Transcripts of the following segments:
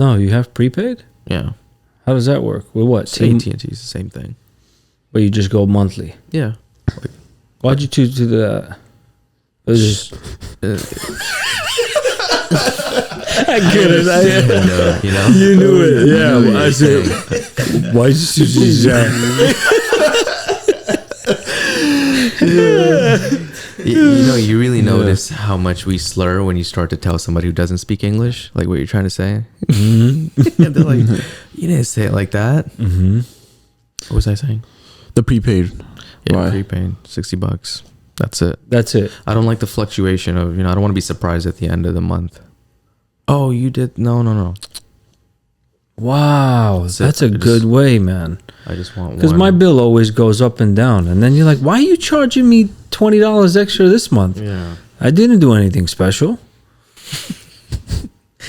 No, you have prepaid? Yeah. How does that work? With what? AT&T is the same thing. Where you just go monthly? Yeah. Why'd you choose to do that? It was just... I get it. You know? You knew it. Yeah. I said, why'd you choose that? You really notice how much we slur when you start to tell somebody who doesn't speak English, like what you're trying to say. Mm-hmm. And they're like, you didn't say it like that. Mm-hmm. What was I saying? The prepaid. Yeah, Why? prepaid, $60. That's it. That's it. I don't like the fluctuation of, I don't want to be surprised at the end of the month. Oh, you did? No. Wow, that's a good way, man. I just want one. Because my bill always goes up and down. And then you're like, why are you charging me $20 extra this month? Yeah. I didn't do anything special.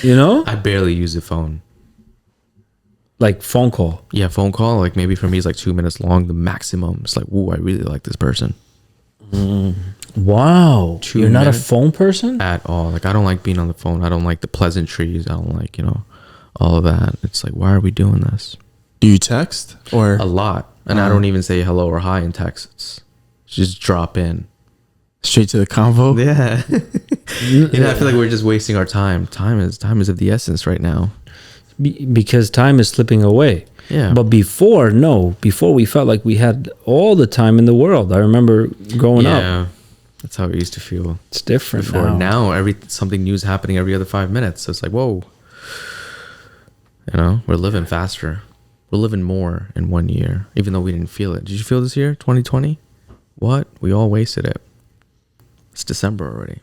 I barely use the phone. Like phone call. Yeah, phone call. Like maybe for me it's like 2 minutes long. The maximum. It's like, ooh, I really like this person. Wow. You're not a phone person? At all. Like I don't like being on the phone. I don't like the pleasantries. I don't like, all of that. It's like, why are we doing this? Do you text or a lot? And I don't even say hello or hi in texts. Just drop in. Straight to the convo? Yeah. I feel like we're just wasting our time. Time is of the essence right now. Because time is slipping away. Yeah. But before we felt like we had all the time in the world. I remember growing up. Yeah. That's how it used to feel. It's different before. Now something new is happening every other 5 minutes. So it's like, whoa. We're living faster. We're living more in 1 year, even though we didn't feel it. Did you feel this year, 2020? What? We all wasted it. It's December already.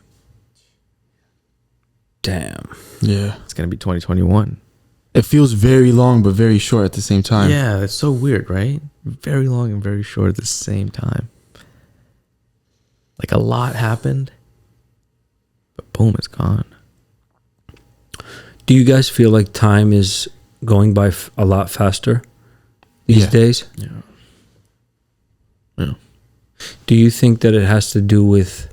Damn. Yeah. It's going to be 2021. It feels very long, but very short at the same time. Yeah, it's so weird, right? Very long and very short at the same time. Like a lot happened, but boom, it's gone. Do you guys feel like time is going by a lot faster these days? Yeah. Do you think that it has to do with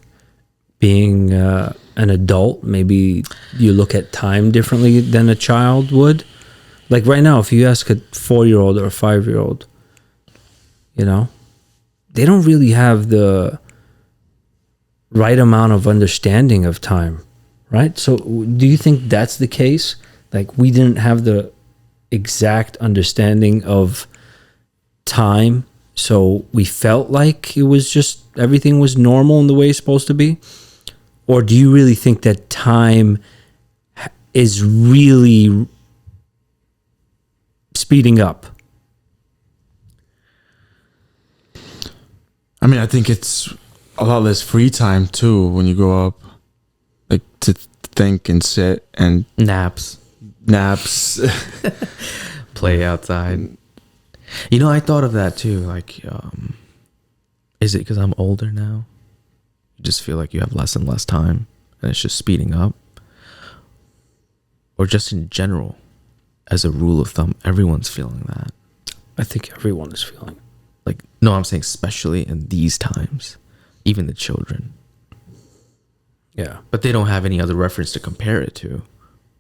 being an adult? Maybe you look at time differently than a child would? Like right now, if you ask a 4-year-old or a 5-year-old, they don't really have the right amount of understanding of time, right? So do you think that's the case? Like we didn't have the exact understanding of time, so we felt like it was just everything was normal in the way it's supposed to be? Or do you really think that time is really speeding up? I mean, I think it's a lot less free time too when you grow up, like to think and sit and naps, play outside. I thought of that too. Like, is it because I'm older now? You just feel like you have less and less time, and it's just speeding up, or just in general, as a rule of thumb, everyone's feeling that. I think everyone is feeling it. Like, no, I'm saying especially in these times. Even the children. Yeah. But they don't have any other reference to compare it to.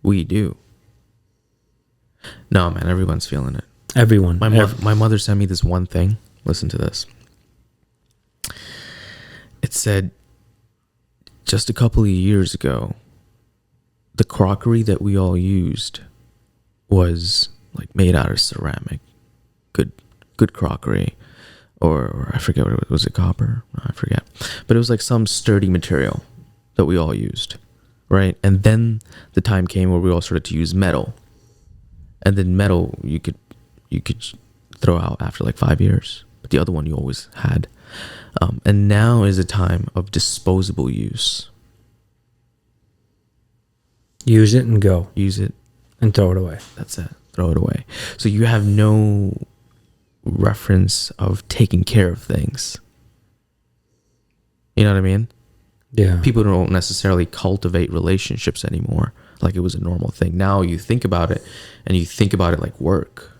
We do. No, man, everyone's feeling it. Everyone. My mother sent me this one thing. Listen to this. It said, just a couple of years ago, the crockery that we all used was like made out of ceramic. Good crockery. Or I forget what it was. Was it copper? I forget. But it was like some sturdy material that we all used, right? And then the time came where we all started to use metal. And then metal you could throw out after like 5 years. But the other one you always had. And now is a time of disposable use. Use it and go. Use it. And throw it away. That's it. Throw it away. So you have no reference of taking care of things. You know what I mean? Yeah. People don't necessarily cultivate relationships anymore like it was a normal thing. Now you think about it, and you think about it like work,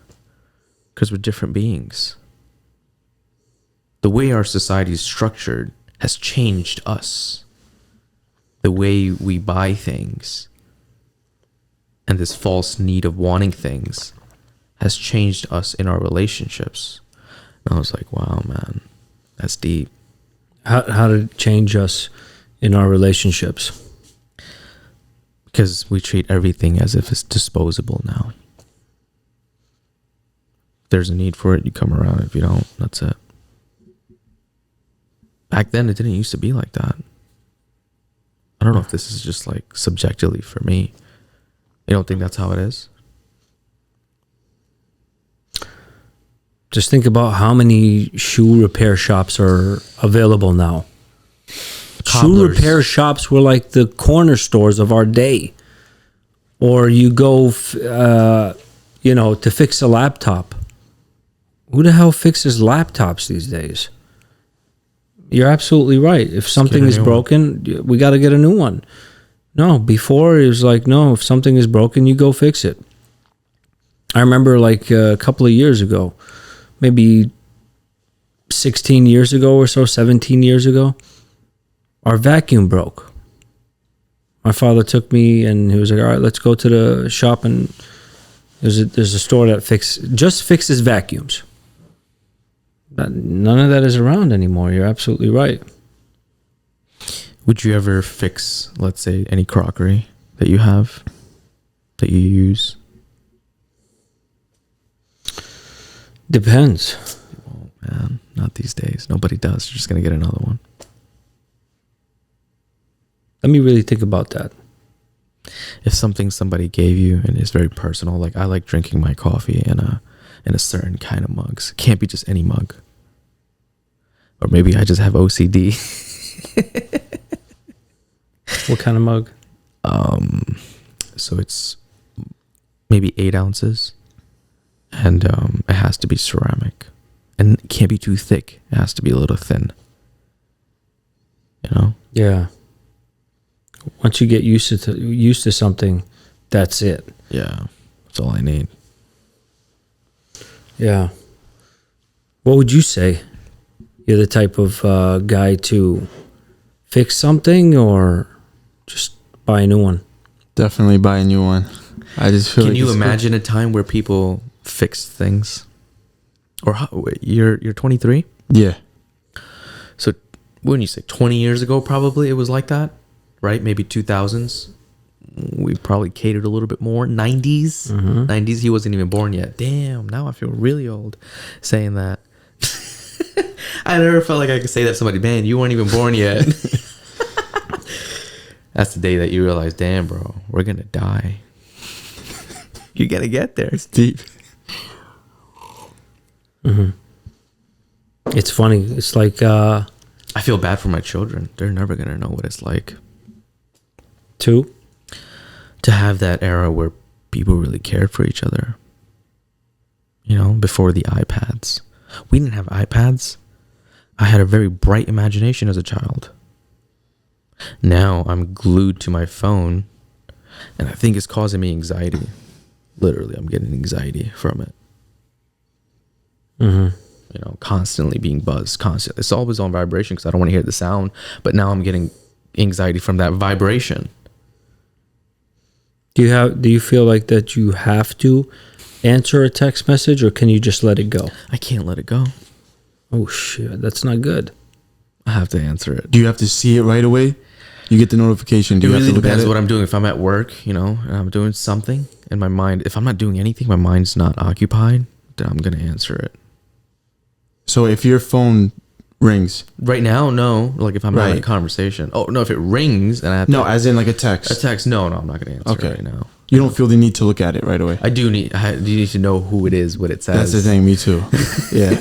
because we're different beings. The way our society is structured has changed us. The way we buy things and this false need of wanting things has changed us in our relationships. And I was like, wow, man, that's deep. How did it change us in our relationships? Because we treat everything as if it's disposable now. If there's a need for it, you come around. If you don't, that's it. Back then, it didn't used to be like that. I don't know if this is just like subjectively for me. You don't think that's how it is? Just think about how many shoe repair shops are available now. Shoe Cobblers. repair shops were like the corner stores of our day. Or you go, to fix a laptop. Who the hell fixes laptops these days? You're absolutely right. If something is broken, we got to get a new one. No, before it was like, no, if something is broken, you go fix it. I remember like a couple of years ago, maybe 16 years ago or so, 17 years ago, our vacuum broke. My father took me and he was like, all right, let's go to the shop, and there's a store that just fixes vacuums. But none of that is around anymore. You're absolutely right. Would you ever fix, let's say, any crockery that you have, that you use? Depends. Oh, man, not these days. Nobody does. You're just going to get another one. Let me really think about that. If something somebody gave you and is very personal, like I like drinking my coffee in a certain kind of mugs. It can't be just any mug. Or maybe I just have OCD. What kind of mug? So it's maybe 8 ounces, and it has to be ceramic, and it can't be too thick. It has to be a little thin. You know? Yeah. Once you get used to something, that's it. Yeah, that's all I need. Yeah. What would you say? You're the type of guy to fix something or just buy a new one? Definitely buy a new one. I just feel. Can like you it's imagine a time where people fixed things? Or you're 23? Yeah. So when you say 20 years ago, probably it was like that, right? Maybe 2000s. We probably catered a little bit more. 90s. 90s, he wasn't even born yet. Damn, now I feel really old saying that. I never felt like I could say that to somebody. Man, you weren't even born yet. That's the day that you realize, damn, bro, we're going to die. You're going to get there. It's deep. Mm-hmm. It's funny. It's like... I feel bad for my children. They're never going to know what it's like. To have that era where people really cared for each other. You know, before the iPads. We didn't have iPads. I had a very bright imagination as a child. Now I'm glued to my phone, and I think it's causing me anxiety. Literally, I'm getting anxiety from it. Mm-hmm. You know, constantly being buzzed, constantly. It's always on vibration because I don't want to hear the sound, but now I'm getting anxiety from that vibration. Do you feel like that you have to answer a text message, or can you just let it go? I can't let it go. Oh shit, that's not good. I have to answer it. Do you have to see it right away? You get the notification. Do you It really have to look depends at it? what I'm doing. If I'm at work, you know, and I'm doing something, and my mind, if I'm not doing anything, my mind's not occupied, then I'm gonna answer it. So if your phone rings, Right now, no. Like if I'm having a Right. conversation. Oh no, if it rings and I have no, to, as in like a text. a text. No, I'm not gonna answer Okay. it right now. You don't feel the need to look at it right away. I do need. You need to know who it is, what it says. That's the thing. Me too. Yeah.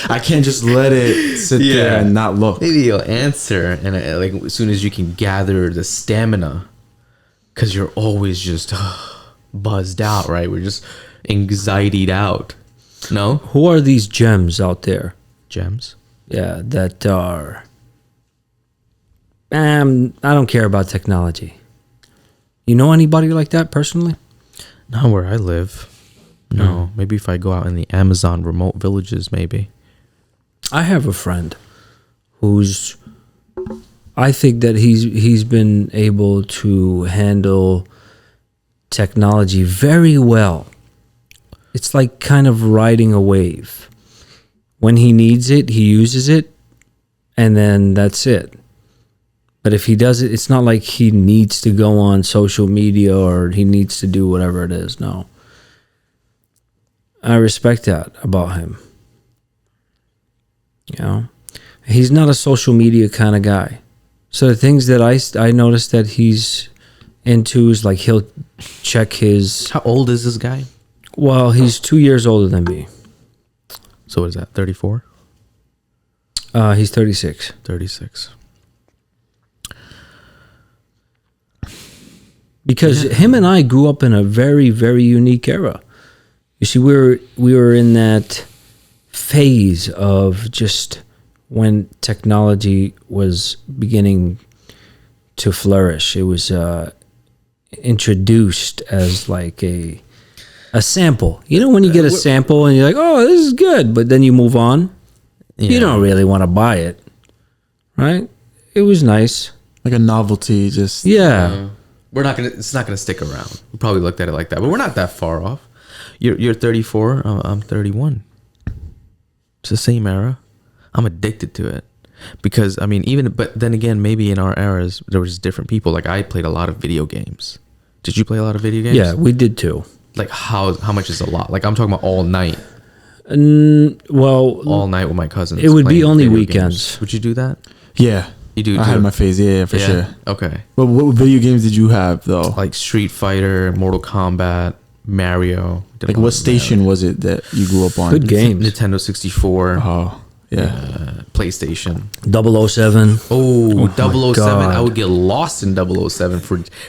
I can't just let it sit there and not look. Maybe you'll answer, and like as soon as you can gather the stamina, because you're always just buzzed out, right? We're just anxietied out. No Who are these gems out there? gems. Yeah, that are... I don't care about technology. You know anybody like that personally? Not where I live. No, maybe if I go out in the Amazon remote villages, maybe. I have a friend who's... I think that he's been able to handle technology very well. It's like kind of riding a wave. When he needs it, he uses it, and then that's it. But if he does it, it's not like he needs to go on social media or he needs to do whatever it is. No. I respect that about him. You know, he's not a social media kind of guy. So the things that I noticed that he's into is like he'll check his. How old is this guy? Well, he's 2 years older than me. So what is that, 34? He's 36. 36. Because him and I grew up in a very, very unique era. You see, we were in that phase of just when technology was beginning to flourish. It was introduced as like a sample. You know, when you get a sample and you're like, oh, this is good, but then you move on. Yeah. You don't really want to buy it, right? It was nice. Like a novelty, just Yeah. It's not gonna stick around. We probably looked at it like that, but we're not that far off. You're 34. I'm 31. It's the same era. I'm addicted to it because I mean, but then again, maybe in our eras there was different people. Like I played a lot of video games. Did you play a lot of video games? Yeah, we did too. Like how much is a lot? Like I'm talking about all night. Well, All night with my cousins. it would be playing only video weekends. games. Would you do that? yeah. You do. I had my phase, for sure. Okay. But what video games did you have though? Like Street Fighter, Mortal Kombat, Mario. Like what station was it that you grew up on? Good games. Nintendo 64. Oh, yeah. PlayStation. 007. Oh, my 007. I God. would get lost in 007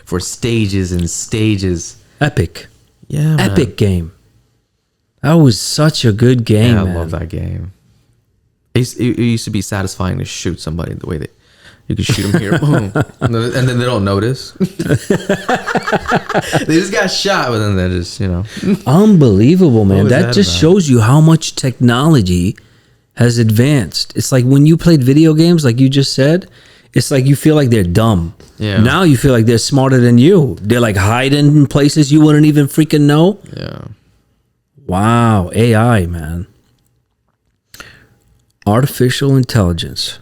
for stages and stages. Epic. Yeah, man. Epic game. That was such a good game, Yeah, I man. love that game. It used to be satisfying to shoot somebody the way that you could shoot them here, boom, and then they don't notice. They just got shot, but then they're just, Unbelievable, man. was That that just about? shows you how much technology has advanced. It's like when you played video games, like you just said, it's like you feel like they're dumb. Yeah. Now you feel like they're smarter than you. They're like hiding in places you wouldn't even freaking know. yeah. Wow. AI, man. Artificial intelligence.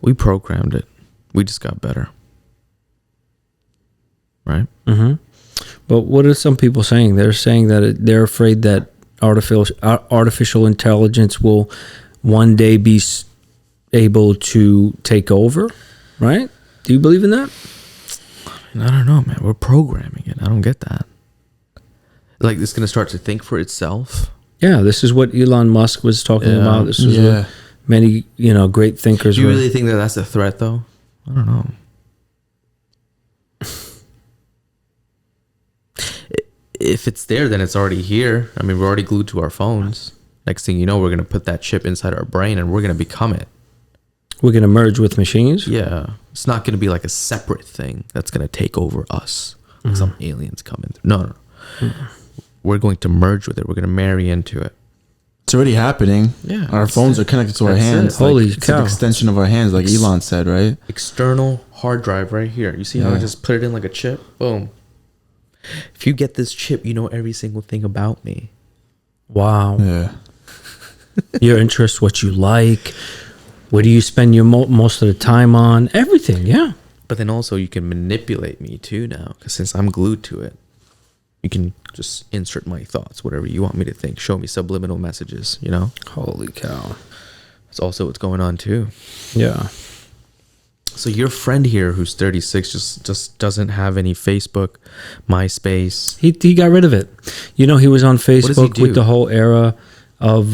We programmed it. We just got better. Right? But what are some people saying? They're saying that they're afraid that artificial intelligence will one day be able to take over, right? Do you believe in that? I don't know, man. We're programming it. I don't get that. Like, it's going to start to think for itself. Yeah, this is what Elon Musk was talking about. This is what many, great thinkers Do you were. really think that that's a threat, though? I don't know. If it's there, then it's already here. I mean, we're already glued to our phones. Next thing you know, we're going to put that chip inside our brain and we're going to become it. We're going to merge with machines? Yeah. It's not going to be like a separate thing that's going to take over us. Some aliens coming through. No. We're going to merge with it. We're going to marry into it. It's already happening. Yeah, Our that's phones it. are connected to our That's hands. it. Holy It's an cow. extension of our hands, like Elon said, right? External hard drive right here. You see how I Yeah. just put it in like a chip? Boom. If you get this chip, you know every single thing about me. Wow. Yeah. Your interests, what you like, what do you spend your most of the time on? Everything, yeah. But then also you can manipulate me too now, because since I'm glued to it, you can just insert my thoughts, whatever you want me to think. Show me subliminal messages, Holy cow. That's also what's going on too. Yeah. So your friend here who's 36 just doesn't have any Facebook, MySpace. He got rid of it. He was on does he Facebook do? with the whole era of,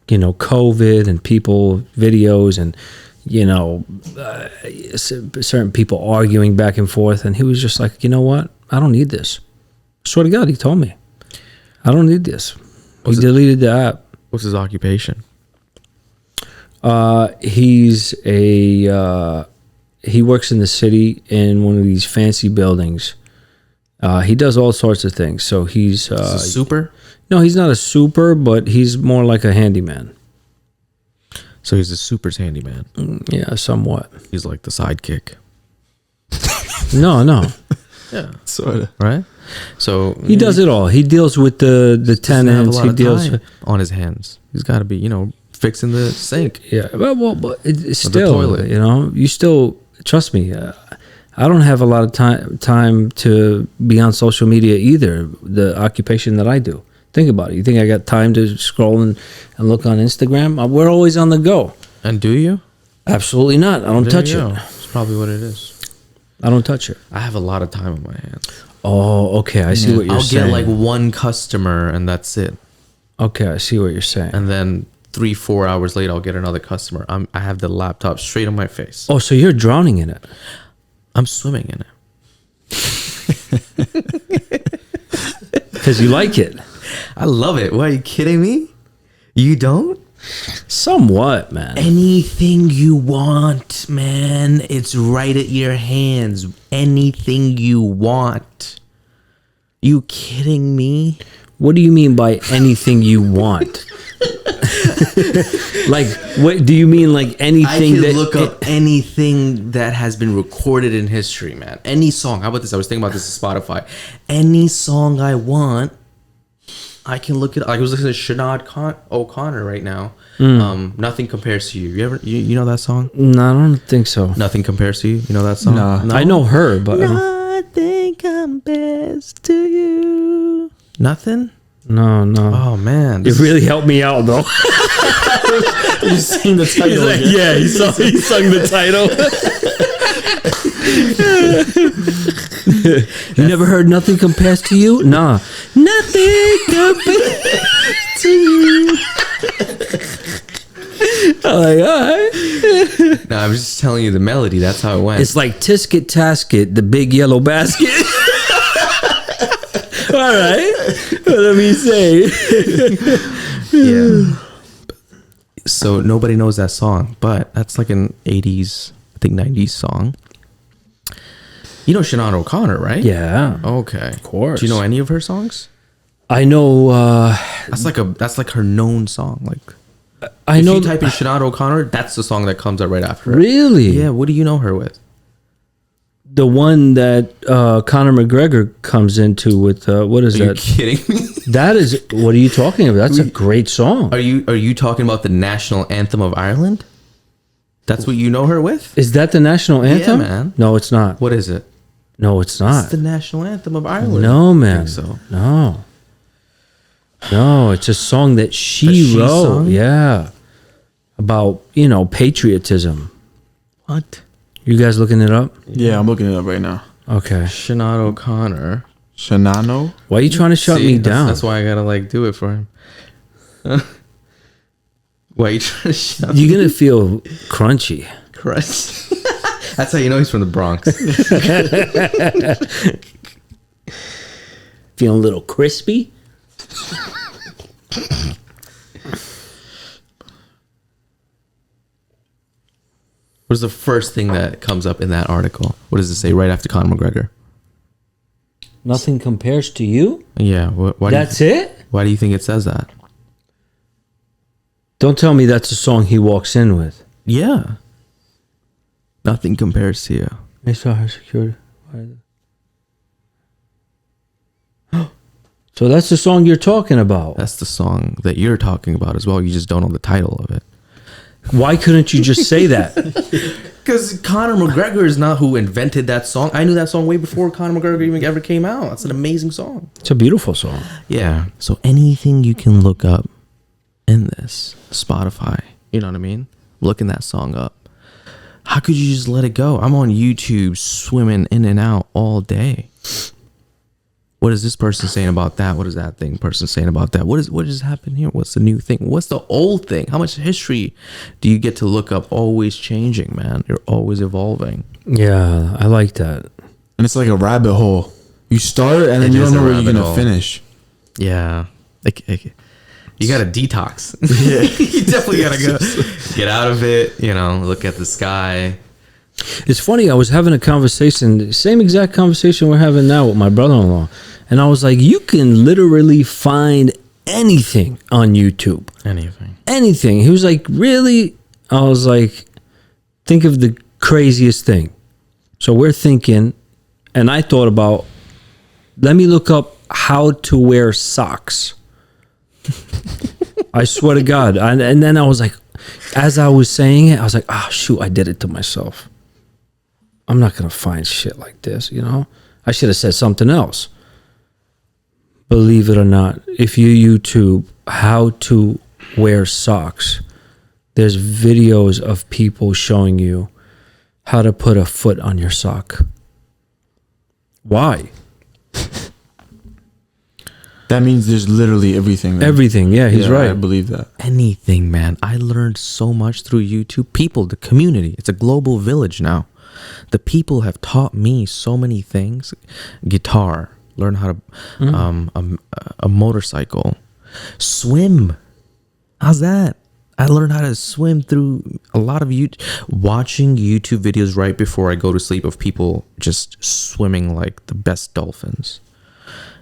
COVID and people, videos and, certain people arguing back and forth. And he was just like, you know what? I don't need this. Swear to God, he told me. I don't need this. He deleted the app. What's his occupation? He's he works in the city in one of these fancy buildings. He does all sorts of things. So he's Is he super? no, he's not a super, but he's more like a handyman. So he's a super's handyman. Yeah, somewhat. He's like the sidekick. No. Yeah. Sort of. Right? So He does it all. He deals with the doesn't have a tenants. lot He of deals. time on his hands. He's got to be, fixing the sink. Yeah, but it's Or the still, toilet. you still trust me. I don't have a lot of time to be on social media either. The occupation that I do. Think about it. You think I got time to scroll and look on Instagram? We're always on the go. And do you? Absolutely not. I don't There touch you it. go. That's probably what it is. I don't touch it. I have a lot of time on my hands. Oh, okay. I see what you're I'll saying. get like one customer and that's it. Okay, I see what you're saying. And then 3-4 hours later, I'll get another customer. I have the laptop straight on my face. Oh, so you're drowning in it. I'm swimming in it. Because you like it. I love it. What, are you kidding me? You don't? Somewhat, man. Anything you want, man. It's right at your hands. Anything you want. You kidding me? What do you mean by anything you want? Like, what do you mean? Like anything I can that look up anything that has been recorded in history, man. Any song. How about this? I was thinking about this on Spotify. Any song I want, I can look it up. I was listening to Sinead O'Connor right now. Nothing Compares to You. You know that song? No, I don't think so. Nothing Compares to You. You know that song? No. I know her, but Nothing compares to you. Nothing? no. Oh man. It really helped me out though. You sing the title. Like, yeah, he sung the title. You never heard Nothing Compares to You? Nah. Nothing compares to you. I'm like, all right. No, I'm just telling you the melody. That's how it went. It's like Tisket Tasket, the big yellow basket. All right. Let me say. Yeah. So nobody knows that song, but that's like an 80s, I think 90s song. You know Sinead O'Connor, right? Yeah. Okay. Of course. Do you know any of her songs? I know. That's like her known song. Like I if know. you type in Sinead O'Connor, that's the song that comes out right after it. Really? Yeah. What do you know her with? The one that Conor McGregor comes into with what is Are you that? kidding me? That is. What are you talking about? That's a great song. Are you talking about the national anthem of Ireland? That's what you know her with? Is that the national anthem? man. No, it's not. What is it? No, it's not. It's the national anthem of Ireland. No, I man. think so. No, it's a song that she wrote. sung? Yeah. About, patriotism. What? You guys looking it up? Yeah, I'm looking it up right now. Okay. Sinead O'Connor. Shanano. Why are you trying to shut me down? That's why I gotta do it for him. Why are you trying to shut You're going to feel crunchy. Christ. That's how you know he's from the Bronx. Feeling a little crispy? What's the first thing that comes up in that article? What does it say right after Conor McGregor? Nothing compares to you? Yeah. Why That's it? Why do you think it says that? Don't tell me that's a song he walks in with. Yeah. Nothing compares to you. I saw her security. So that's the song you're talking about. That's the song that you're talking about as well. You just don't know the title of it. Why couldn't you just say that? Because Conor McGregor is not who invented that song. I knew that song way before Conor McGregor even ever came out. That's an amazing song. It's a beautiful song. Yeah. So anything you can look up in this Spotify, you know what I mean? Looking that song up. How could you just let it go? I'm on YouTube swimming in and out all day. What is this person saying about that? What is that person saying about that? What just happened here? What's the new thing? What's the old thing? How much history do you get to look up? Always changing, man. You're always evolving. Yeah, I like that. And it's like a rabbit hole. You start and then It you is don't know a where you're rabbit going to hole. finish. Yeah. You got to detox. Yeah. You definitely got to go get out of it, look at the sky. It's funny, I was having a conversation, same exact conversation we're having now with my brother-in-law. And I was like, you can literally find anything on YouTube. Anything. He was like, really? I was like, think of the craziest thing. So we're thinking And I thought about, let me look up how to wear socks. I swear to God. And then I was like, as I was saying it, I was like, ah, shoot, I did it to myself. I'm not going to find shit like this, you know? I should have said something else. Believe it or not, if you YouTube how to wear socks, there's videos of people showing you how to put a foot on your sock. Why? That means there's literally everything there. Everything, yeah, he's right. I believe that. Anything, man. I learned so much through YouTube. People, the community, it's a global village now. The people have taught me so many things. Guitar, learn how to a motorcycle, swim. How's that? I learned how to swim through a lot of watching YouTube videos right before I go to sleep of people just swimming like the best dolphins,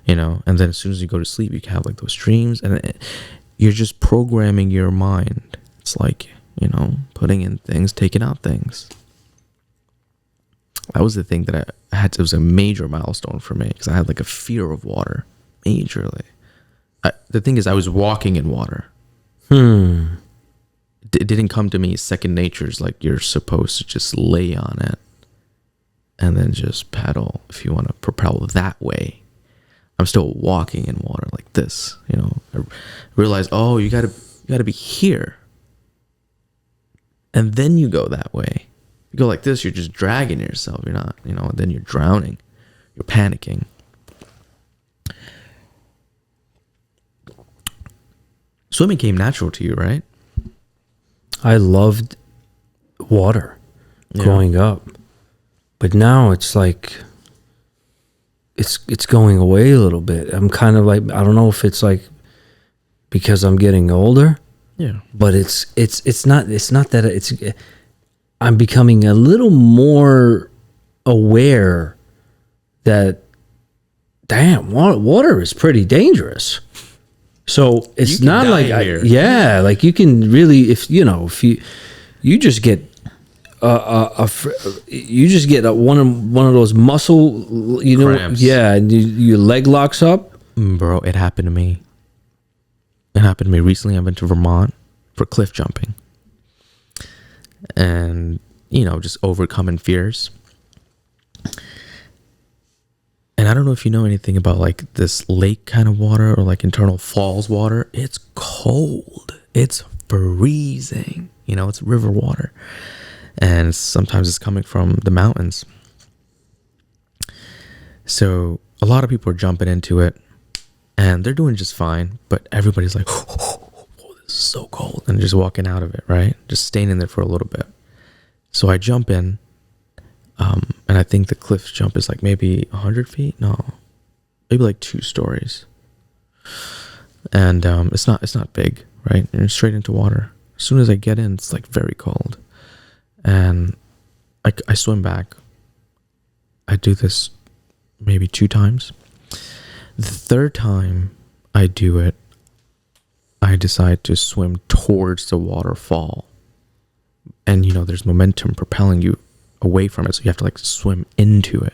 you know. And then as soon as you go to sleep, you can have like those dreams, and you're just programming your mind. It's like, you know, putting in things, taking out things. That was the thing that I had. It was a major milestone for me because I had like a fear of water, majorly. The thing is, I was walking in water. It didn't come to me second nature's like you're supposed to just lay on it and then just paddle if you want to propel that way. I'm still walking in water like this, you know. I realized, oh, you gotta be here, and then you go that way. You go like this, you're just dragging yourself. You're not, you know. And then you're drowning. You're panicking. Swimming came natural to you, right? I loved water growing up, but now it's like it's going away a little bit. I'm kind of like, I don't know if it's like because I'm getting older, but it's not that it's. I'm becoming a little more aware that, damn, water is pretty dangerous. So it's not like, like you can really, if you just get one of those muscle, cramps. And your leg locks up. Bro, it happened to me. It happened to me recently. I went to Vermont for cliff jumping, and just overcoming fears. And I don't know if you know anything about like this lake kind of water or like internal falls water. It's cold. It's freezing. It's river water. And sometimes it's coming from the mountains. So a lot of people are jumping into it and they're doing just fine. But everybody's like, oh, this is so cold. And just walking out of it, right? Just staying in there for a little bit. So I jump in. And I think the cliff jump is like maybe 100 feet. No, maybe like 2 stories. And it's not big, right? And straight into water. As soon as I get in, it's like very cold. And I swim back. I do this maybe 2 times. The 3rd time I do it, I decide to swim towards the waterfall. And there's momentum propelling you away from it, so you have to like swim into it,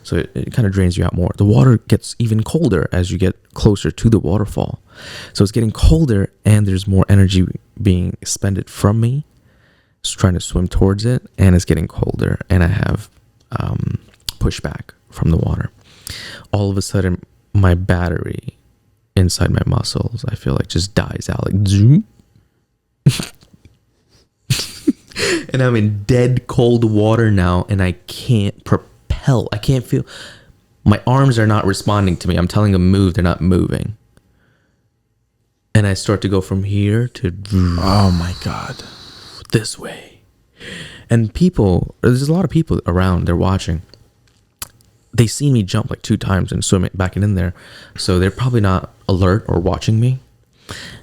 so it kind of drains you out more. The water gets even colder as you get closer to the waterfall, so it's getting colder and there's more energy being expended from me just trying to swim towards it, and it's getting colder and I have pushback from the water. All of a sudden my battery inside my muscles, I feel like, just dies out, like zoom. And I'm in dead cold water now, and I can't propel. I can't feel. My arms are not responding to me. I'm telling them move, they're not moving. And I start to go from here to... Oh my God. This way. And there's a lot of people around, they're watching. They see me jump like 2 times and swim it back in there. So they're probably not alert or watching me.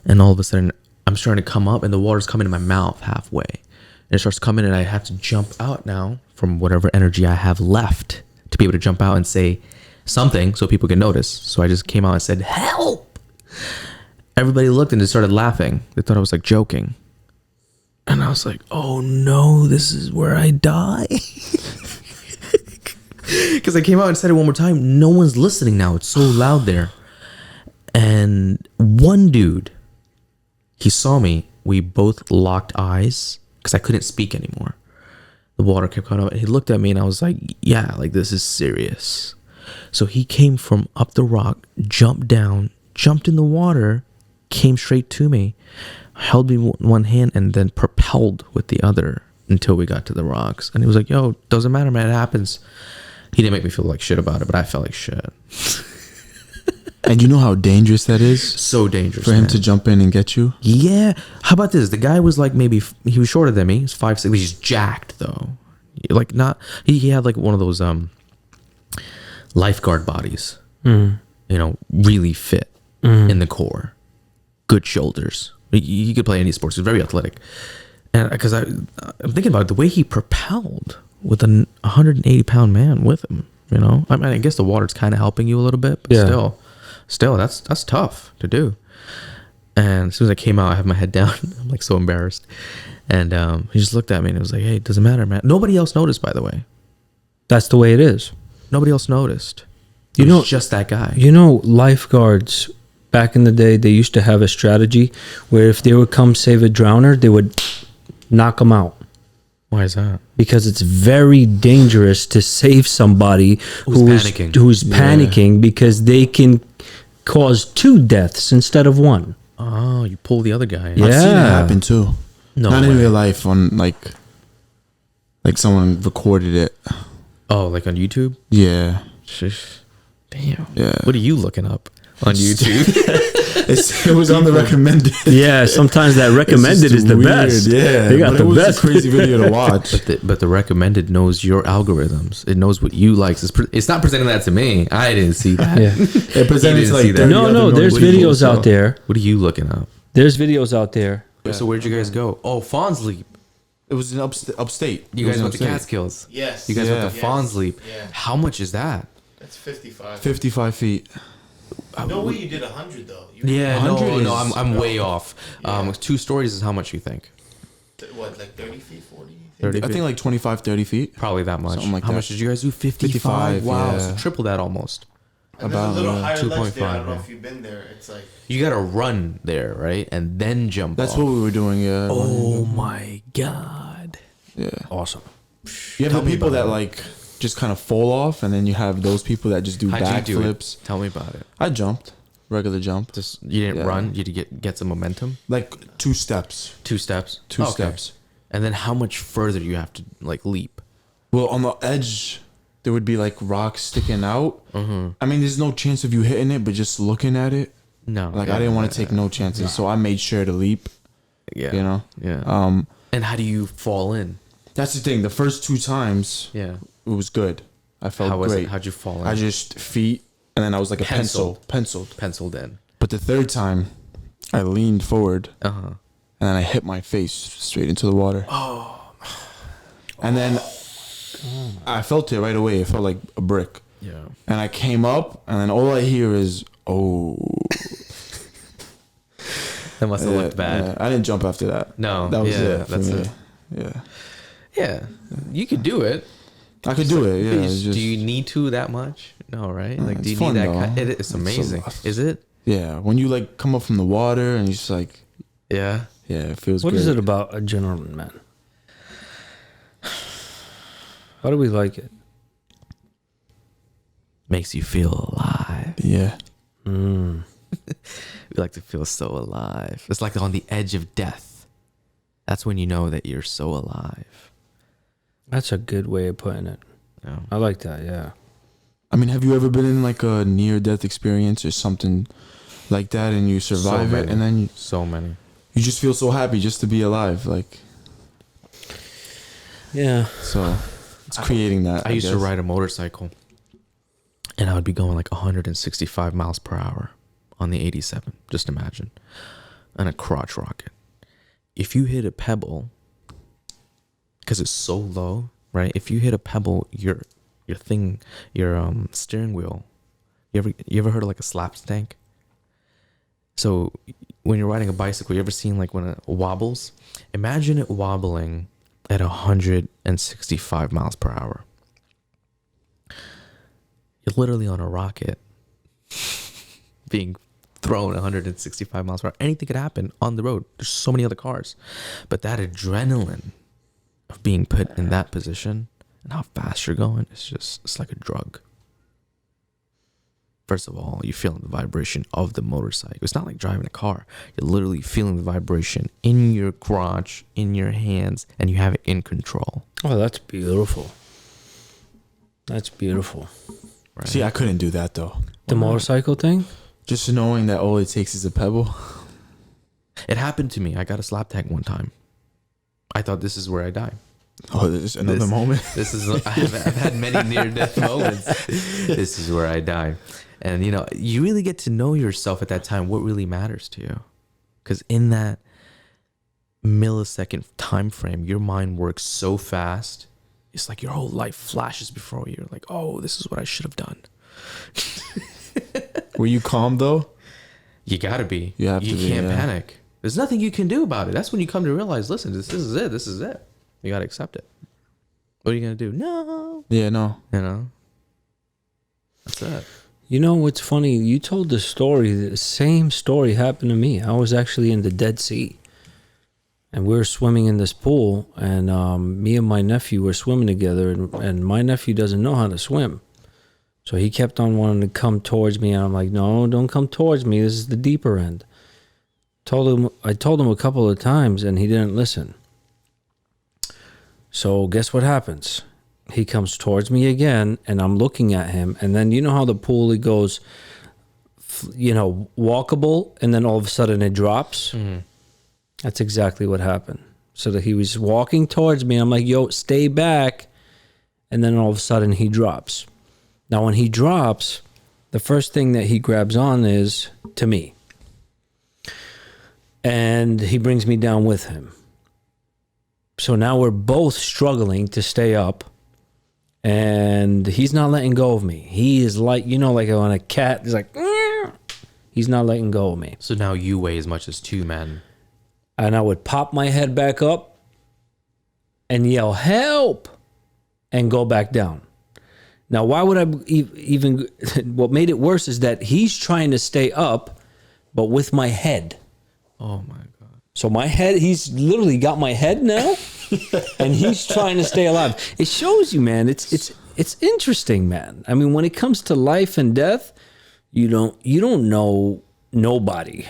And all of a sudden, I'm starting to come up, and the water's coming in my mouth halfway. And it starts coming, and I have to jump out now from whatever energy I have left to be able to jump out and say something so people can notice. So I just came out and said, help! Everybody looked and just started laughing. They thought I was like joking. And I was like, oh no, this is where I die. Because I came out and said it one more time. No one's listening now. It's so loud there. And one dude, he saw me. We both locked eyes because I couldn't speak anymore. The water kept coming up. And he looked at me and I was like, yeah, like this is serious. So he came from up the rock, jumped down, jumped in the water, came straight to me, held me with one hand, and then propelled with the other until we got to the rocks. And he was like, yo, doesn't matter, man. It happens. He didn't make me feel like shit about it, but I felt like shit. And you know how dangerous that is? So dangerous For him man. to jump in and get you? Yeah. How about this? The guy was like he was shorter than me. He was 5'6". He's jacked though. Like not he had like one of those lifeguard bodies. You know, really fit in the core. Good shoulders. He could play any sports. He's very athletic. And because I'm thinking about it, the way he propelled with a 180-pound man with him, you know. I mean, I guess the water's kind of helping you a little bit, but still, that's tough to do. And as soon as I came out, I have my head down. I'm like so embarrassed. And he just looked at me and it was like, "Hey, it doesn't matter, man." Nobody else noticed, by the way. That's the way it is. Nobody else noticed. You know, just that guy. You know, lifeguards back in the day, they used to have a strategy where if they would come save a drowner, they would knock them out. Why is that? Because it's very dangerous to save somebody who's panicking because they can cause 2 deaths instead of 1. Oh, you pull the other guy in. Yeah. I've seen it happen too. No Not way. in real life, on like someone recorded it. Oh, like on YouTube? Yeah. Shish. Damn. Yeah. What are you looking up on YouTube? It was on the recommended. Yeah, sometimes that recommended is the best. Yeah, they got but the it was best a crazy video to watch. But the recommended knows your algorithms. It knows what you like. It's not presenting that to me. I didn't see that. Yeah. It presented to like 30 No, other there's normal people, videos so- out there. What are you looking up? There's videos out there. So where'd you guys go? Oh, Fawn's Leap. It was in upstate. You guys went to Catskills. Yes. You guys went to Yes. Fawn's Leap. Yeah. How much is that? That's 55. 55 feet. No way you did 100 though. Yeah, 100 no, is- I'm way off. Yeah. 2 stories is how much you think? What, like 30 feet, 40? 30 I think like 25, 30 feet. Probably that much. Something like how that. much did you guys do? 55? 55, Wow, yeah. so triple that almost. And there's a little higher ledge there. I 2.5, don't know yeah. if you've been there. It's like You gotta run there, right? And then jump That's off. what we were doing, yeah. Oh my god. Yeah. Awesome. You have Tell the me people about that it. like just kind of fall off, and then you have those people that just do How'd you do it? backflips. Tell me about it. I jumped. Regular jump. Just you didn't Yeah. run. You did get some momentum. Like 2 steps. 2 steps. 2 Okay. steps. And then how much further do you have to like leap? Well, on the edge, there would be like rocks sticking out. Mm-hmm. I mean, there's no chance of you hitting it, but just looking at it, No. like I didn't want to take no chances, so I made sure to leap. Yeah. You know. Yeah. And how do you fall in? That's the thing. The first 2 times, Yeah. it was good. I felt How was great. it? How'd you fall in? I just feet, and then I was like a penciled. Penciled in. But the 3rd time, I leaned forward, Uh huh. and then I hit my face straight into the water. Oh. And then I felt it right away. It felt like a brick. Yeah. And I came up, and then all I hear is, "Oh." That must have looked bad. Yeah. I didn't jump after that. No. That was yeah, it. For That's me. it. Yeah. Yeah. You could do it. I could do it. Yeah. It's just, do you need to that much? No, right? Like, it's do you fun, need that? though. It's amazing. Is it? yeah. When you like come up from the water and you just like, Yeah. yeah, it feels What great. is it about a gentleman, man? How do we like it? Makes you feel alive. Yeah. Mm. We like to feel so alive. It's like on the edge of death. That's when you know that you're so alive. That's a good way of putting it. Yeah. I like that, yeah. I mean, have you ever been in like a near-death experience or something like that, and you survive it, many. and then So many. you just feel so happy just to be alive, like, Yeah. so it's creating that. I used to guess. ride a motorcycle, and I would be going like 165 miles per hour on the 87. Just imagine, and a crotch rocket. If you hit a pebble, because it's so low, right? If you hit a pebble, your steering wheel. You ever heard of like a slap stank? So when you're riding a bicycle, you ever seen like when it wobbles? Imagine it wobbling at 165 miles per hour. You're literally on a rocket being thrown 165 miles per hour. Anything could happen on the road. There's so many other cars. But that adrenaline of being put in that position and how fast you're going, it's like a drug. First of all, you're feeling the vibration of the motorcycle. It's not like driving a car. You're literally feeling the vibration in your crotch, in your hands, and you have it in control. Oh, that's beautiful. That's beautiful. Right? See, I couldn't do that though. The motorcycle thing? Just knowing that all it takes is a pebble. It happened to me. I got a slap tag one time. I thought this is where I die. Oh, there's another moment. This is I've had many near-death moments. This is where I die. And, you know, you really get to know yourself at that time, what really matters to you. Because in that millisecond time frame, your mind works so fast. It's like your whole life flashes before you. You're like, oh, this is what I should have done. Were you calm though? You got to be. You have to be, can't yeah. panic. There's nothing you can do about it. That's when you come to realize, listen, this is it. This is it. You got to accept it. What are you going to do? No. Yeah, no. You know? That's it. You know what's funny? You told the story. The same story happened to me. I was actually in the Dead Sea, and we were swimming in this pool. And me and my nephew were swimming together, and my nephew doesn't know how to swim, so he kept on wanting to come towards me. And I'm like, no, don't come towards me. This is the deeper end. I told him a couple of times, and he didn't listen. So guess what happens? He comes towards me again, and I'm looking at him. And then you know how the pool, it goes, walkable, and then all of a sudden it drops? Mm-hmm. That's exactly what happened. So that he was walking towards me. I'm like, yo, stay back. And then all of a sudden he drops. Now, when he drops, the first thing that he grabs on is to me. And he brings me down with him. So now we're both struggling to stay up. And he's not letting go of me. He is like, like when a cat is like, he's not letting go of me. So now you weigh as much as two men. And I would pop my head back up and yell, help, and go back down. Now, why would I even, what made it worse is that he's trying to stay up, but with my head. Oh my God. So my head, he's literally got my head now. And he's trying to stay alive. It shows you, man. It's interesting, man. I mean, when it comes to life and death, you don't know nobody.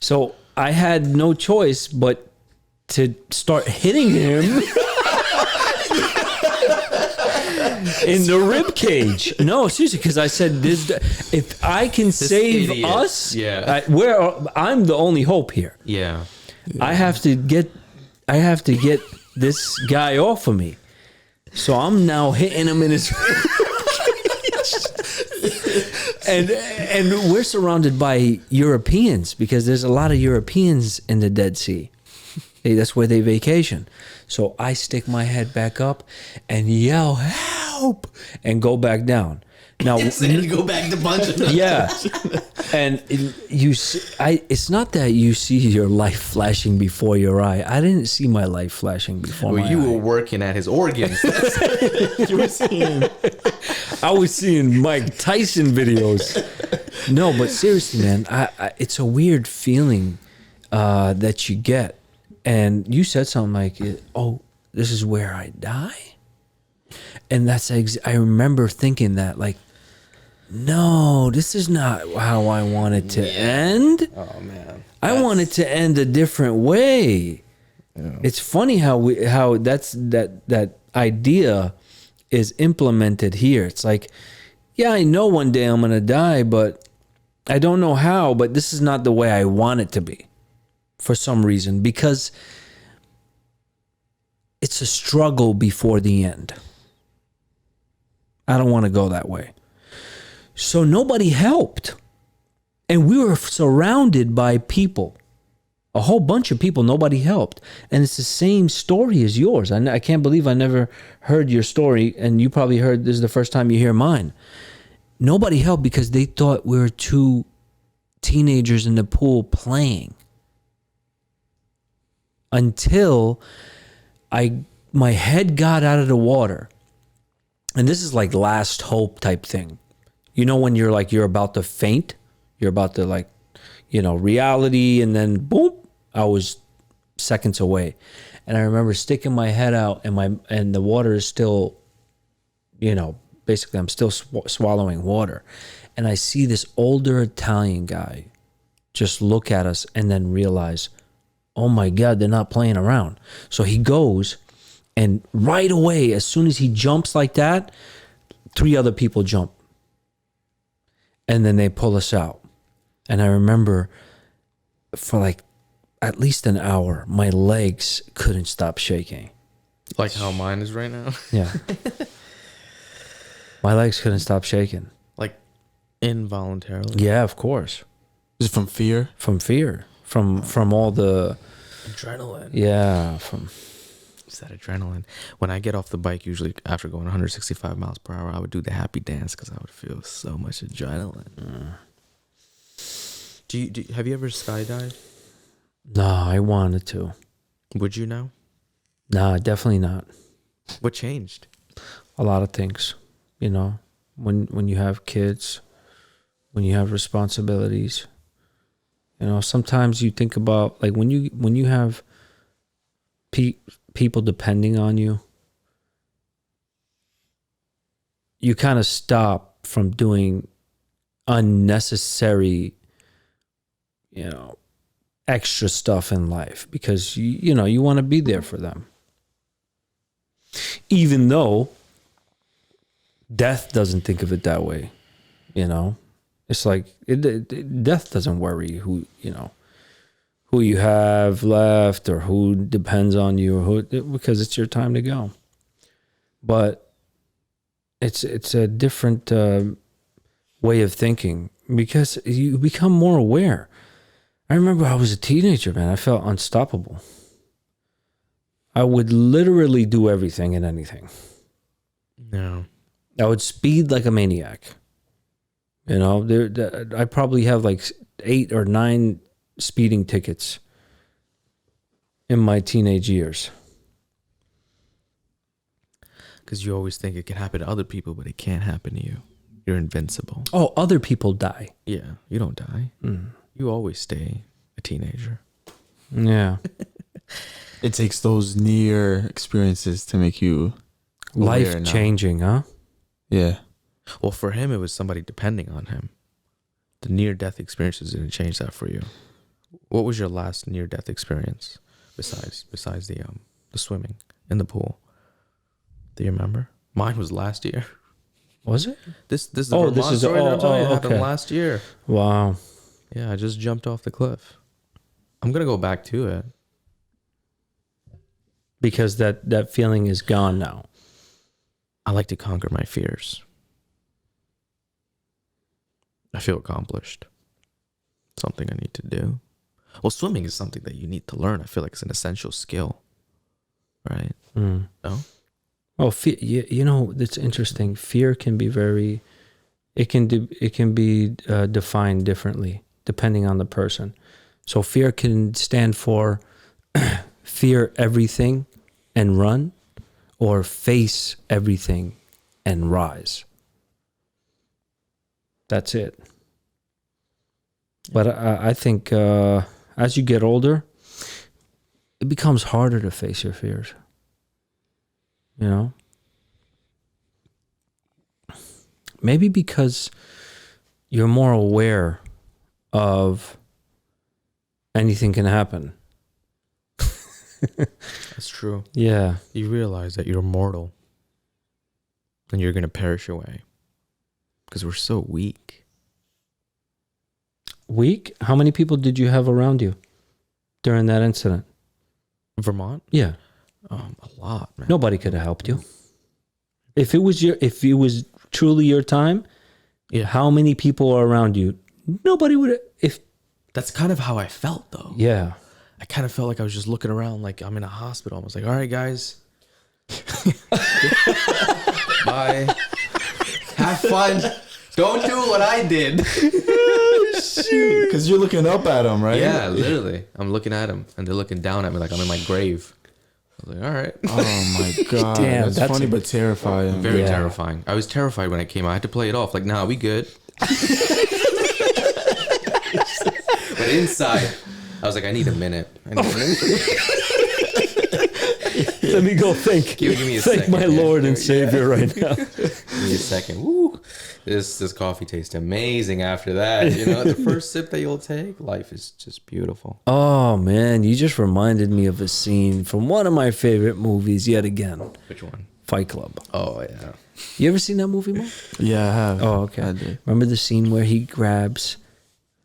So I had no choice but to start hitting him in the rib cage. No, seriously, because I said, if I can save idiot. us, Yeah. I'm the only hope here. Yeah. I have to get this guy off of me. So I'm now hitting him in his and we're surrounded by Europeans because there's a lot of Europeans in the Dead Sea. That's where they vacation. So I stick my head back up and yell, help, and go back down. Now, you go back to punch him. yeah, and it's not that you see your life flashing before your eye. I didn't see my life flashing before my you eye. were working at his organs. You were seeing. I was seeing Mike Tyson videos. No, but seriously, man, it's a weird feeling that you get. And you said something like, "Oh, this is where I die," and that's I remember thinking that, like, no, this is not how I want it to end. Oh man, I want it to end a different way. Yeah. It's funny how that idea is implemented here. It's like, yeah, I know one day I'm gonna die, but I don't know how. But this is not the way I want it to be, for some reason, because it's a struggle before the end. I don't want to go that way. So nobody helped. And we were surrounded by people. A whole bunch of people, nobody helped. And it's the same story as yours. I can't believe I never heard your story, and you probably heard this is the first time you hear mine. Nobody helped because they thought we were two teenagers in the pool playing. Until my head got out of the water And this is like last hope type thing. You know, when you're about to faint, you're about to like, reality, and then boom, I was seconds away. And I remember sticking my head out, and the water is still, basically I'm still swallowing water. And I see this older Italian guy just look at us and then realize, oh my God, they're not playing around. So he goes, and right away, as soon as he jumps like that, 3 other people jump. And then they pull us out. And I remember for like at least an hour, my legs couldn't stop shaking. Like how mine is right now? Yeah. My legs couldn't stop shaking. Like involuntarily? Yeah, of course. Is it from fear? From fear. From all the Adrenaline. Yeah, It's that adrenaline. When I get off the bike, usually after going 165 miles per hour, I would do the happy dance because I would feel so much adrenaline. Have you ever skydived? No, I wanted to. Would you now? Nah, definitely not. What changed? A lot of things. When you have kids, when you have responsibilities, sometimes you think about like when you have people depending on you, you kind of stop from doing unnecessary, extra stuff in life because you want to be there for them. Even though death doesn't think of it that way, it's like death doesn't worry who you have left or who depends on you, because it's your time to go. But it's a different way of thinking because you become more aware. I remember I was a teenager, man. I felt unstoppable. I would literally do everything and anything. No. I would speed like a maniac. I probably have like 8 or 9 speeding tickets in my teenage years. Because you always think it can happen to other people, but it can't happen to you. You're invincible. Oh, other people die. Yeah, you don't die. You always stay a teenager. Yeah. It takes those near experiences to make you Life changing, huh? Yeah. Well, for him, it was somebody depending on him. The near-death experiences didn't change that for you. What was your last near-death experience besides the swimming in the pool? Do you remember? Mine was last year. Was it? This is the Vermont story that I'm telling you. It happened last year. Wow. Yeah, I just jumped off the cliff. I'm gonna go back to it Because that feeling is gone now. I like to conquer my fears. I feel accomplished. Something I need to do. Well, swimming is something that you need to learn. I feel like it's an essential skill, right? No? Oh, that's interesting. Fear can be it can be defined differently depending on the person. So fear can stand for fear everything and run, or face everything and rise. That's it. But I think as you get older, it becomes harder to face your fears. Maybe because you're more aware of anything can happen. That's true. Yeah. You realize that you're mortal and you're going to perish away because we're so weak. Weak? How many people did you have around you during that incident? Vermont? Yeah. A lot, man. Nobody could have helped you. If it was truly your time, Yeah. how many people are around you? Nobody would have. That's kind of how I felt, though. Yeah. I kind of felt like I was just looking around like I'm in a hospital. I was like, all right, guys. Bye. Have fun. Don't do what I did. Shoot. Because you're looking up at them, right? Yeah, literally. I'm looking at them and they're looking down at me like I'm in my grave. I was like, all right. Oh my god, Damn, that's that's funny a- but terrifying. Very Yeah. terrifying. I was terrified when it came out. I had to play it off. Like, nah, we good. But inside, I was like, I need a minute. Let me go thank Give me a thank second, my man. Lord and Savior right now. Give me a second. Woo. This coffee tastes amazing after that. You know, the first sip that you'll take, life is just beautiful. Oh man, you just reminded me of a scene from one of my favorite movies yet again, Which one? Fight Club. Oh, yeah. You ever seen that movie, Mo? Yeah, I have. Oh, okay. I did. Remember the scene where he grabs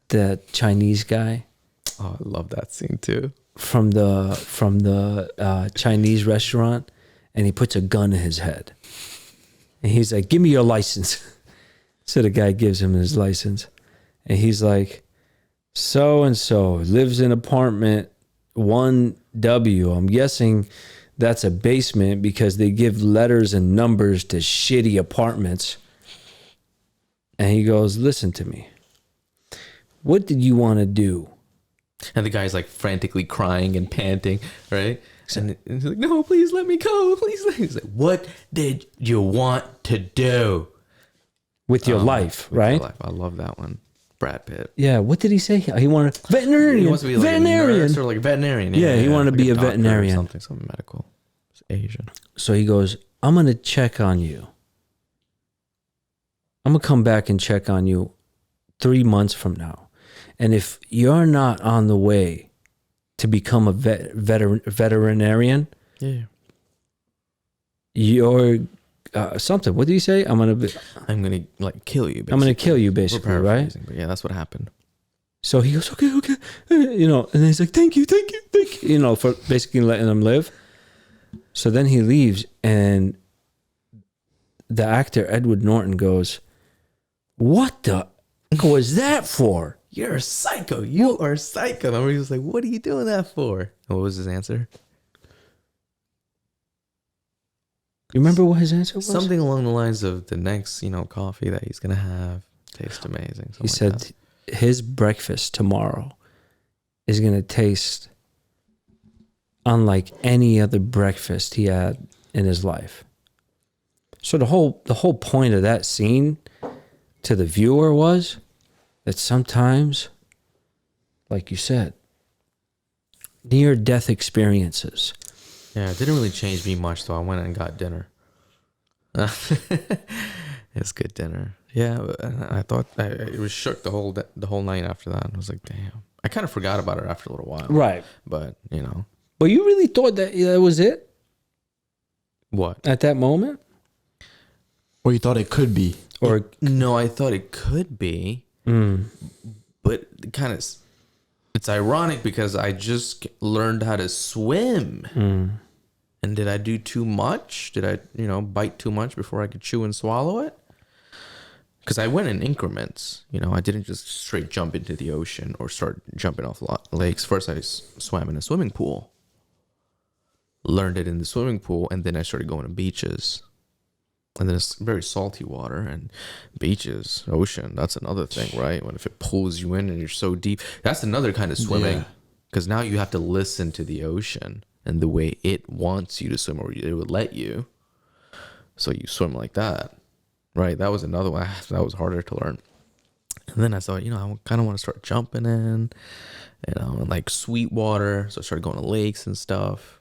the Chinese guy Oh, I love that scene too. from the Chinese restaurant, and he puts a gun in his head, and he's like, "Give me your license." So the guy gives him his license, and he's like, "So and so lives in apartment 1W. I'm guessing that's a basement because they give letters and numbers to shitty apartments." And he goes, "Listen to me. What did you want to do?" And the guy's like frantically crying and panting, right? And he's like, no, please let me go. Please let me. He's like, what did you want to do? With your life, With your right? life. I love that one. Brad Pitt. Yeah. What did he say? He wanted veterinarian. He wants to be like veterinarian. a nurse or like a veterinarian. Yeah, he wanted to be a doctor or veterinarian. something medical. It's Asian. So he goes, "I'm gonna check on you. I'm gonna come back and check on you 3 months from now, and if you're not on the way to become a veterinarian, Yeah. you're something. What did he say? I'm gonna like kill you. Basically. I'm gonna kill you, We're basically, right?" paraphrasing, but yeah, that's what happened. So he goes, okay, and then he's like, thank you, for basically letting him live. So then he leaves, and the actor Edward Norton goes, "What the was that for?" You're a psycho. You are a psycho. Remember, he was like, what are you doing that for? And what was his answer? You remember what his answer was? Something along the lines of the next, coffee that he's going to have tastes amazing. He said his breakfast tomorrow is going to taste unlike any other breakfast he had in his life. So the whole point of that scene to the viewer was that sometimes, like you said, near-death experiences. Yeah, it didn't really change me much, though. I went and got dinner. It's good dinner. Yeah, I thought it was shook the whole night after that. I was like, damn. I kind of forgot about it after a little while. Right. But, But you really thought that was it What? at that moment? Or you thought it could be. Or No, I thought it could be. But it's ironic because I just learned how to swim. And did I do too much? Did I, bite too much before I could chew and swallow it? Because I went in increments. I didn't just straight jump into the ocean or start jumping off lakes. First, I swam in a swimming pool. Learned it in the swimming pool, and then I started going to beaches. And then it's very salty water and beaches, ocean. That's another thing, right? When if it pulls you in and you're so deep, that's another kind of swimming. Because now you have to listen to the ocean and the way it wants you to swim, or it would let you. So you swim like that, right? That was another one that was harder to learn. And then I thought, I kind of want to start jumping in, and like sweet water. So I started going to lakes and stuff.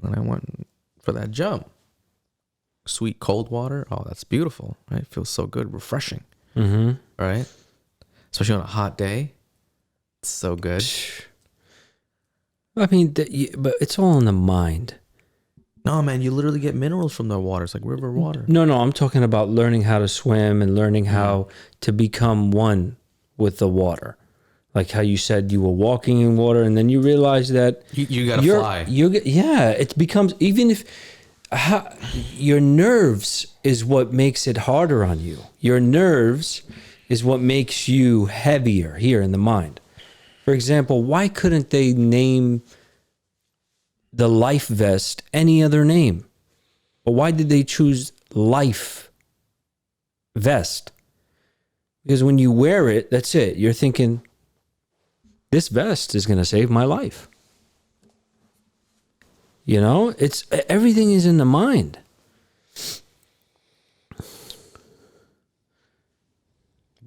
And I went for that jump. Sweet cold water. Oh, that's beautiful, right? It feels so good, refreshing, right? Especially on a hot day. It's so good. I mean, but it's all in the mind. No, man, you literally get minerals from the water. It's like river water. No, I'm talking about learning how to swim and learning how to become one with the water. Like how you said you were walking in water, and then you realize that You got to fly. It becomes, even if your nerves is what makes it harder on you. Your nerves is what makes you heavier here in the mind. For example, why couldn't they name the life vest any other name? But why did they choose life vest? Because when you wear it, that's it. You're thinking, this vest is going to save my life. You know, it's everything is in the mind.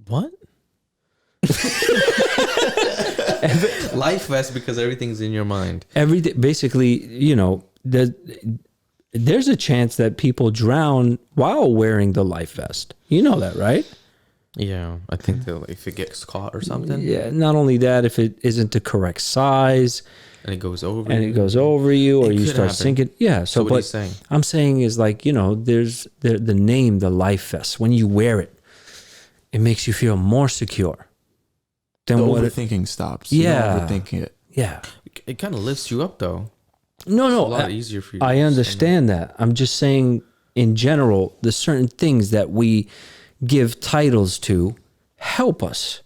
What? Life vest because everything's in your mind. Everything, basically, you know, there's a chance that people drown while wearing the life vest. You know that, right? Yeah, I think that if it gets caught or something, Yeah. Not only that, if it isn't the correct size and it goes over, and it goes over you, or It you could start happen. sinking. Yeah. So, what are you but saying? I'm saying is like, you know, there's the name, the life vest. When you wear it, it makes you feel more secure than The what. overthinking stops. Yeah. You're not overthinking it. Yeah. It kind of lifts you up though. No, It's no. a lot easier for you. I understand that. I'm just saying, in general, the certain things that we give titles to help us,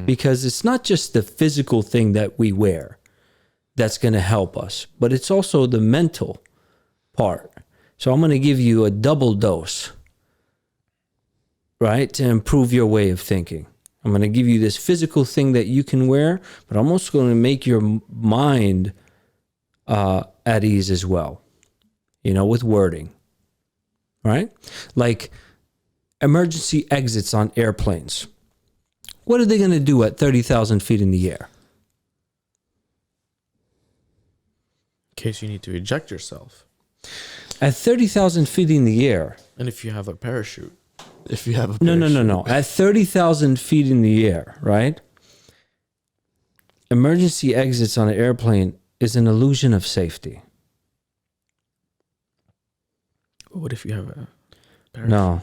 because it's not just the physical thing that we wear that's going to help us, but it's also the mental part. So I'm going to give you a double dose, right, to improve your way of thinking. I'm going to give you this physical thing that you can wear, but I'm also going to make your mind at ease as well, you know, with wording, right? Like emergency exits on airplanes. What are they going to do at 30,000 feet in the air? in case you need to eject yourself, At 30,000 feet in the air. and if you have a parachute. If you have a No. At 30,000 feet in the air, right? Emergency exits on an airplane is an illusion of safety. What if you have a parachute? No.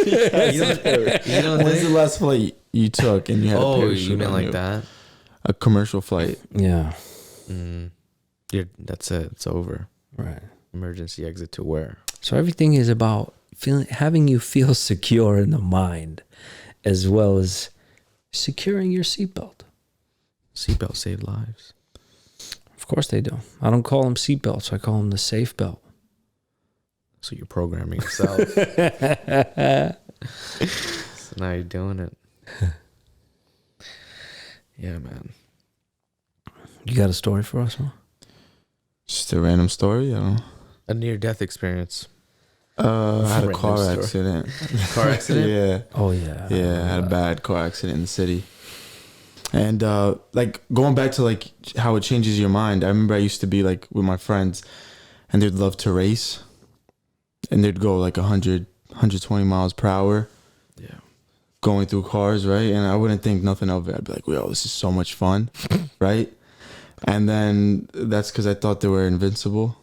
You don't When's think? the last flight you took and you had a Oh, parachute you mean on like you? that? A commercial flight. Yeah. That's it. It's over. Right. Emergency exit to where? So everything is about having you feel secure in the mind, as well as securing your seatbelt. Seatbelt save lives. Of course they do. I don't call them seatbelts. I call them the safe belt. So you're programming yourself. So now you're doing it. Yeah, man. You got a story for us, huh? Just a random story. I don't know. A near-death experience. I had a Random car story. accident. Car accident? Yeah. Oh, yeah. Yeah, I had a bad car accident in the city. And like going back to like how it changes your mind. I remember I used to be like with my friends and they'd love to race. And they'd go like 100, 120 miles per hour Yeah. going through cars, right? And I wouldn't think nothing of it. I'd be like, "Yo, this is so much fun." Right? And then that's because I thought they were invincible.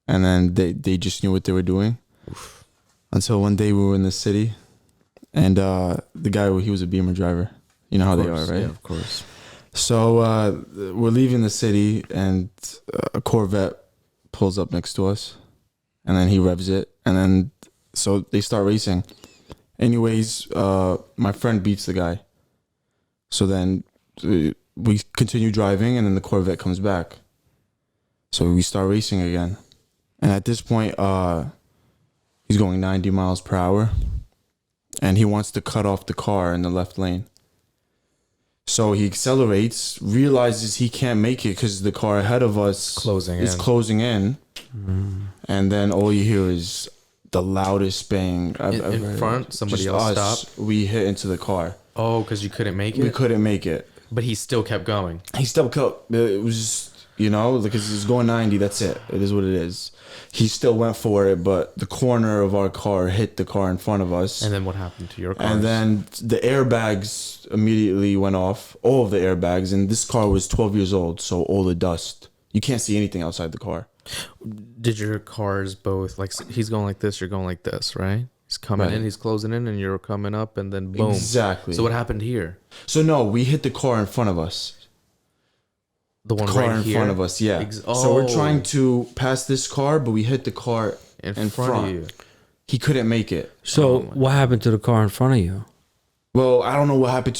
And then they just knew what they were doing. Until one day we were in the city and the guy, he was a Beamer driver. You know how they are, right? Yeah, of course. So we're leaving the city and a Corvette pulls up next to us and then he revs it. And then so they start racing. Anyways, my friend beats the guy. So then we continue driving and then the Corvette comes back. So we start racing again. And at this point, he's going 90 miles per hour and he wants to cut off the car in the left lane. So he accelerates, realizes he can't make it because the car ahead of us is closing in. And then all you hear is the loudest bang I've ever in heard. front, somebody Just else us, stopped. we hit into the car. Oh, because you couldn't make We it? couldn't make it. But he still kept going. He still cut. It was just, you know, because it's going 90. That's it. It is what it is. He still went for it, but the corner of our car hit the car in front of us. And then what happened to your car? And then the airbags immediately went off. All of the airbags. And this car was 12 years old, so all the dust. You can't see anything outside the car. Did your cars both, like, he's going like this, you're going like this, right? He's coming Right. in, he's closing in, and you're coming up, and then boom. Exactly. So what happened here? So no, we hit the car in front of us. The one Car right in here? front of us, yeah. So we're trying to pass this car, but we hit the car in front of you. He couldn't make it. So what happened to the car in front of you? Well, I don't know what happened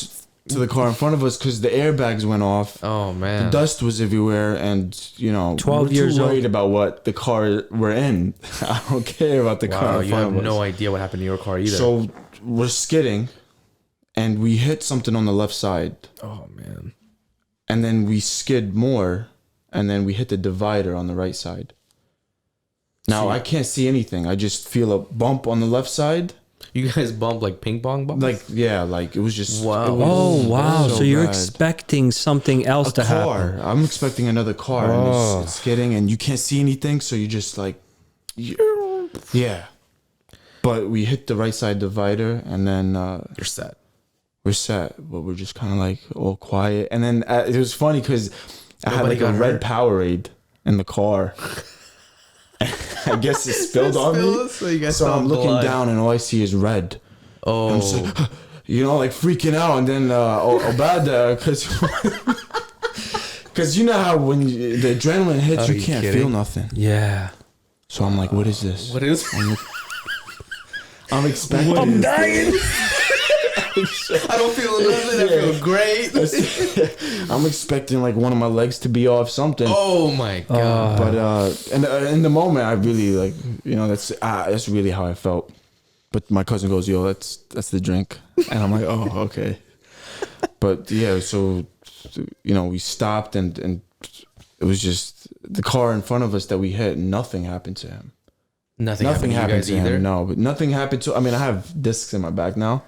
to the car in front of us because the airbags went off. Oh, man. The dust was everywhere, and you know, 12 we're years too old. worried about what the car we're in. I don't care about the car Wow, in you front have of us. no idea what happened to your car either. So we're skidding, and we hit something on the left side, oh, man. and then we skid more, and then we hit the divider on the right side. Now I can't see anything. I just feel a bump on the left side. You guys bumped like ping pong balls? Like like it was just Wow. it was Oh wow! So you're bad. expecting something else A to car. happen. I'm expecting another car, and it's getting, and you can't see anything, so you just like, yeah. But we hit the right side divider, and then You're set. we're set. But we're just kind of like all quiet, and then it was funny because I had Nobody like a got red hurt? Powerade in the car. I guess it spilled on me, So you guys so saw I'm looking blood. down, and all I see is red. Oh. I'm just like, like freaking out, and then Obada, because you know how when the adrenaline hits, Are you you can't kidding? feel nothing. Yeah. So I'm like, what is this? What is I'm expecting. I'm dying. I don't feel nothing. I feel great. I'm expecting like one of my legs to be off, something. Oh my god. But and in the moment, I really like, that's really how I felt. But my cousin goes, "Yo, that's the drink," and I'm like, "Oh, okay." But yeah, so we stopped, and it was just the car in front of us that we hit. Nothing happened to him. Nothing Nothing happened to you guys either? him. No, but nothing happened to. I mean, I have discs in my back now.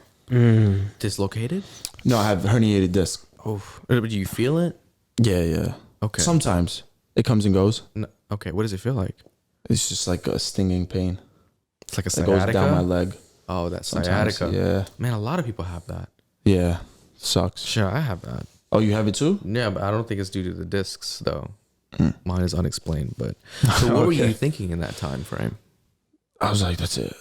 Dislocated? No, I have herniated disc. Oh. Do you feel it? Yeah. Okay. Sometimes it comes and goes. No. Okay. What does it feel like? It's just like a stinging pain. It's like a It sciatica? goes down my leg. Oh, that's Sometimes, sciatica. yeah. Man, a lot of people have that. Yeah. Sucks. Sure, I have that. Oh, you have it too? Yeah, but I don't think it's due to the discs, though. Mine is unexplained. But so, what were you Okay. thinking in that time frame? I was like, that's it.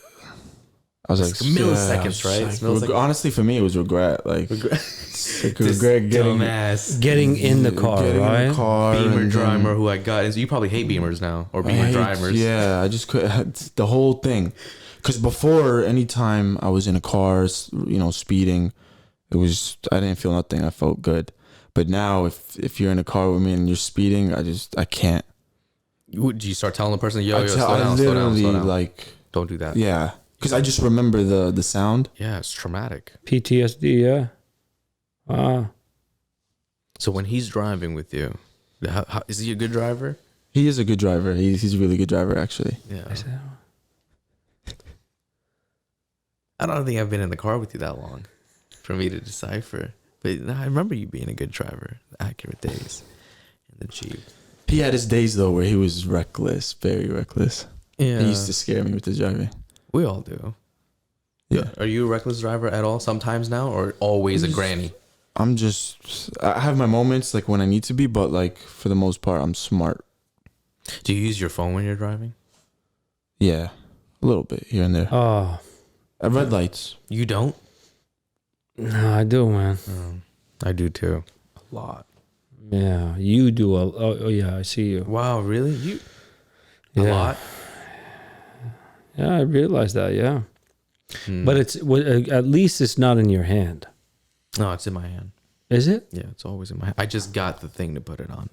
I was It's like, milliseconds, I was right? like, It's milliseconds. honestly, for me, it was regret. Like, regret getting Dumbass. Getting in the car, getting right? in the car, Beamer and then- driver who I got. You probably hate Beamers now, or Beamer I hate- drivers. Yeah, I just could the whole thing. Because before, anytime I was in a car, speeding, I didn't feel nothing. I felt good. But now, if you're in a car with me and you're speeding, I can't. Would you start telling the person, yo, I slow down, slow down, slow down. like, Don't do that. yeah. Because I just remember the sound. Yeah, it's traumatic. PTSD. Yeah. So when he's driving with you, is he a good driver? He is a good driver. He's a really good driver, actually. Yeah. I don't think I've been in the car with you that long for me to decipher. But I remember you being a good driver, the accurate days in the Jeep. He had his days, though, where he was reckless, very reckless. Yeah. He used to scare me with his driving. We all do. Yeah. Are you a reckless driver at all sometimes now, or always a granny? I have my moments, like, when I need to be, but, like, for the most part, I'm smart. Do you use your phone when you're driving? Yeah. A little bit here and there. Oh, At red lights. You don't? no, I do, man. I do too. A lot. Yeah, you do. Oh, yeah, I see you. Wow, really? A Yeah. lot? Yeah, I realize that. Yeah, Hmm. but at least it's not in your hand, No, it's in my hand. is it? Yeah, it's always in my hand. I just got the thing to put it on.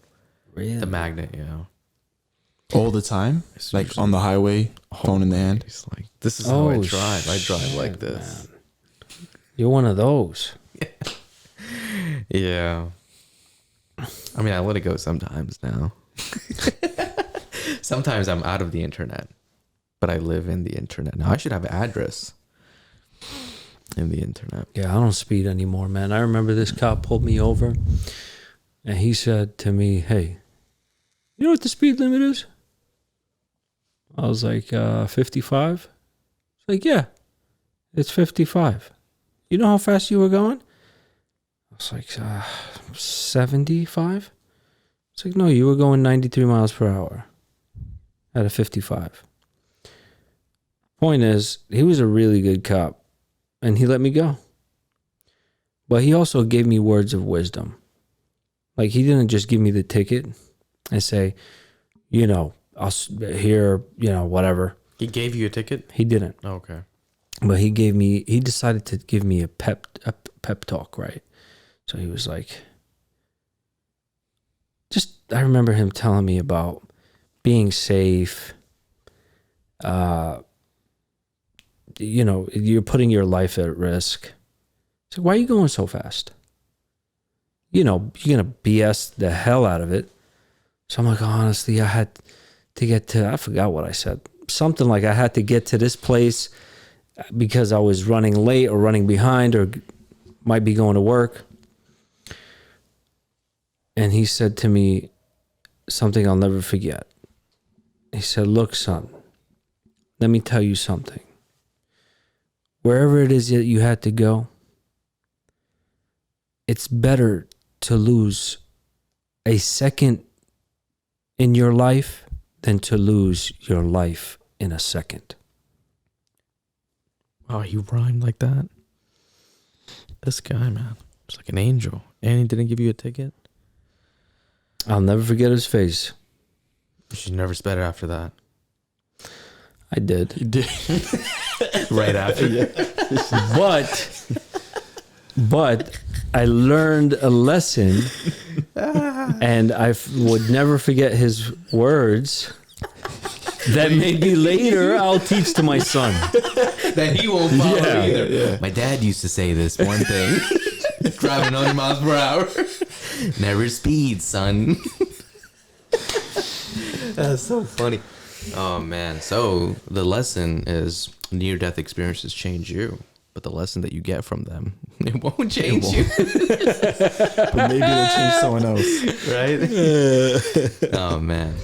Really? The magnet, yeah. All the time? It's Like, usually- on the highway, phone in the hand? It's like, this is how I Oh, drive. I drive like shit, this. man. You're one of those. Yeah. I mean, I let it go sometimes now. Sometimes I'm out of the internet, but I live in the internet. Now I should have an address in the internet. Yeah, I don't speed anymore, man. I remember this cop pulled me over, and he said to me, "Hey, you know what the speed limit is?" I was like, 55? He's like, "Yeah, it's 55. You know how fast you were going?" I was like, 75? It's like, "No, you were going 93 miles per hour at a 55. Point is, he was a really good cop, and he let me go. But he also gave me words of wisdom. Like, he didn't just give me the ticket and say, whatever. He gave you a ticket? He didn't. Okay. But he decided to give me a pep talk, right? So he was like, I remember him telling me about being safe. You're putting your life at risk. So why are you going so fast? You're going to BS the hell out of it. So I'm like, honestly, I had to get to, I forgot what I said. Something like I had to get to this place because I was running late or running behind or might be going to work. And he said to me something I'll never forget. He said, look, son, let me tell you something. Wherever it is that you had to go, it's better to lose a second in your life than to lose your life in a second. Oh, he rhymed like that? This guy, man, it's like an angel. And he didn't give you a ticket? I'll never forget his face. You should never sped it after that. I did. You did. Right after. But I learned a lesson, and I would never forget his words that maybe later I'll teach to my son. That he won't follow Yeah, either. yeah. My dad used to say this one thing. Driving 100 miles per hour. Never speed, son. That's so funny. Oh, man. So the lesson is near-death experiences change you. But the lesson that you get from them, It won't change you. But maybe it'll change someone else. Right? Oh, man.